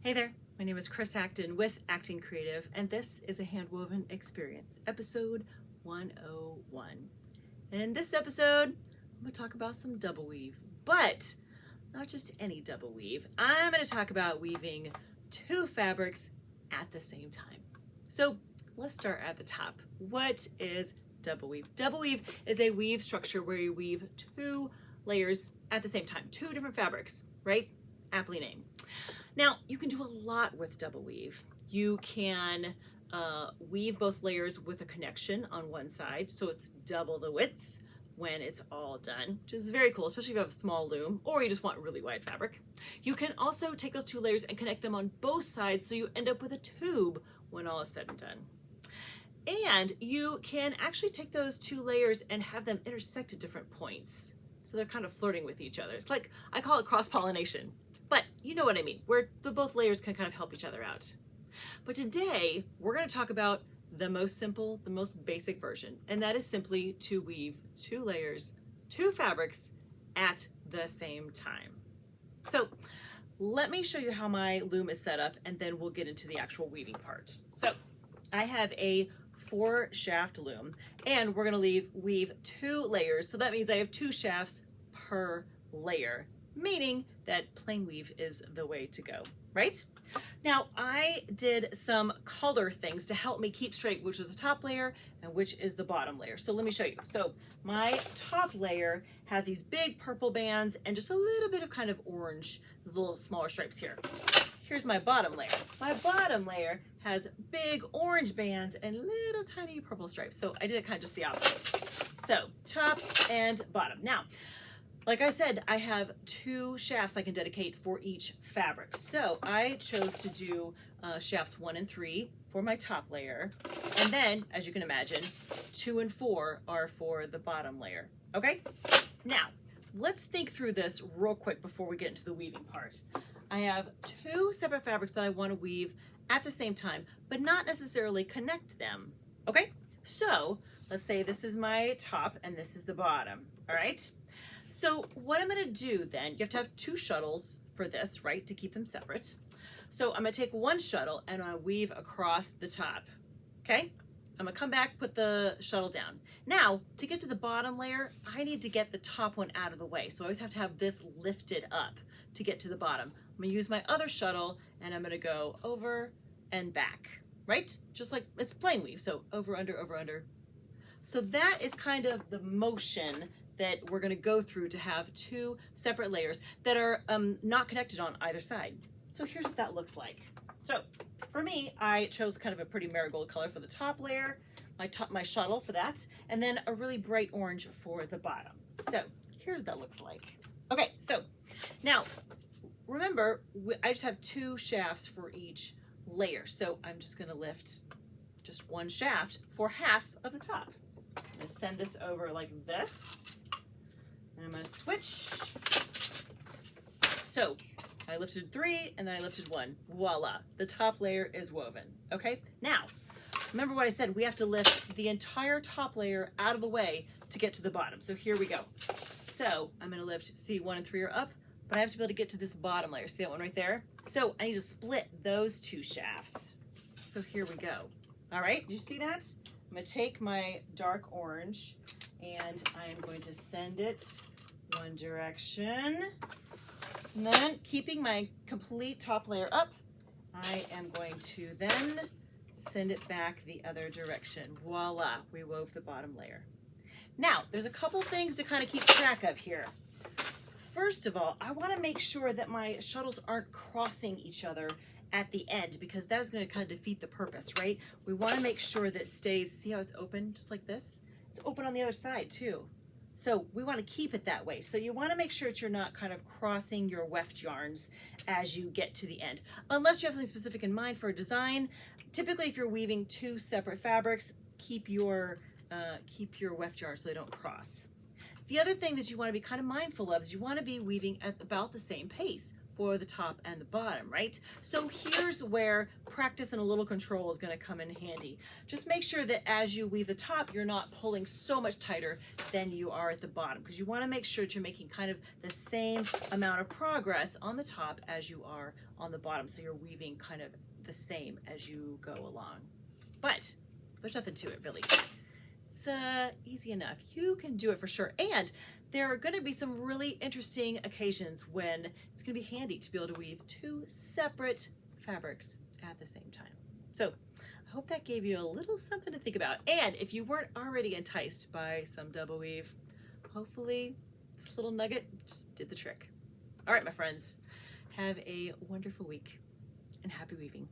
Hey there, my name is Chris Acton with Acting Creative, and this is a Handwoven Experience, episode 101. And in this episode, I'm going to talk about some double weave, but not just any double weave. I'm going to talk about weaving two fabrics at the same time. So let's start at the top. What is double weave? Double weave is a weave structure where you weave two layers at the same time, two different fabrics, right? Aptly named. Now, you can do a lot with double weave. You can weave both layers with a connection on one side, so it's double the width when it's all done, which is very cool, especially if you have a small loom or you just want really wide fabric. You can also take those two layers and connect them on both sides so you end up with a tube when all is said and done. And you can actually take those two layers and have them intersect at different points. So they're kind of flirting with each other. It's like, I call it cross-pollination. But you know what I mean, where the both layers can kind of help each other out. But today, we're going to talk about the most simple, the most basic version, and that is simply to weave two layers, two fabrics at the same time. So let me show you how my loom is set up, and then we'll get into the actual weaving part. So I have a 4-shaft loom, and we're going to weave two layers. So that means I have 2 shafts per layer, meaning that plain weave is the way to go, right? Now, I did some color things to help me keep straight which is the top layer and which is the bottom layer. So let me show you. So my top layer has these big purple bands and just a little bit of kind of orange, little smaller stripes here. Here's my bottom layer. My bottom layer has big orange bands and little tiny purple stripes. So I did it kind of just the opposite. So top and bottom. Now, like I said, I have 2 shafts I can dedicate for each fabric. So I chose to do shafts 1 and 3 for my top layer. And then, as you can imagine, 2 and 4 are for the bottom layer. Okay? Now, let's think through this real quick before we get into the weaving part. I have 2 separate fabrics that I want to weave at the same time, but not necessarily connect them. Okay? So let's say this is my top and this is the bottom. All right? So what I'm going to do then, you have to have 2 shuttles for this, right, to keep them separate. So I'm going to take 1 shuttle and I'm going to weave across the top, okay? I'm going to come back, put the shuttle down. Now, to get to the bottom layer, I need to get the top one out of the way. So I always have to have this lifted up to get to the bottom. I'm going to use my other shuttle and I'm going to go over and back, right? Just like it's plain weave, so over, under, over, under. So that is kind of the motion that we're going to go through to have 2 separate layers that are not connected on either side. So here's what that looks like. So for me, I chose kind of a pretty marigold color for the top layer, my shuttle for that, and then a really bright orange for the bottom. So here's what that looks like. Okay, so now remember, I just have 2 shafts for each layer. So I'm just going to lift just 1 shaft for half of the top. I'm going to send this over like this. And I'm going to switch. So I lifted 3 and then I lifted 1. Voila, the top layer is woven. Okay, now remember what I said, we have to lift the entire top layer out of the way to get to the bottom. So here we go. So I'm going to lift, see 1 and 3 are up, but I have to be able to get to this bottom layer. See that one right there? So I need to split those 2 shafts. So here we go. All right, did you see that? I'm going to take my dark orange and I'm going to send it one direction. And then, keeping my complete top layer up, I am going to then send it back the other direction. Voila, we wove the bottom layer. Now, there's a couple things to kind of keep track of here. First of all, I want to make sure that my shuttles aren't crossing each other at the end, because that is going to kind of defeat the purpose, right? We want to make sure that it stays, see how it's open, just like this? It's open on the other side too. So we want to keep it that way. So you want to make sure that you're not kind of crossing your weft yarns as you get to the end. Unless you have something specific in mind for a design. Typically, if you're weaving 2 separate fabrics, keep your weft yarns so they don't cross. The other thing that you want to be kind of mindful of is you want to be weaving at about the same pace for the top and the bottom, right? So here's where practice and a little control is going to come in handy. Just make sure that as you weave the top, you're not pulling so much tighter than you are at the bottom, because you want to make sure that you're making kind of the same amount of progress on the top as you are on the bottom. So you're weaving kind of the same as you go along. But there's nothing to it, really. It's easy enough. You can do it for sure. And there are going to be some really interesting occasions when it's going to be handy to be able to weave two separate fabrics at the same time. So I hope that gave you a little something to think about. And if you weren't already enticed by some double weave, hopefully this little nugget just did the trick. All right, my friends, have a wonderful week and happy weaving.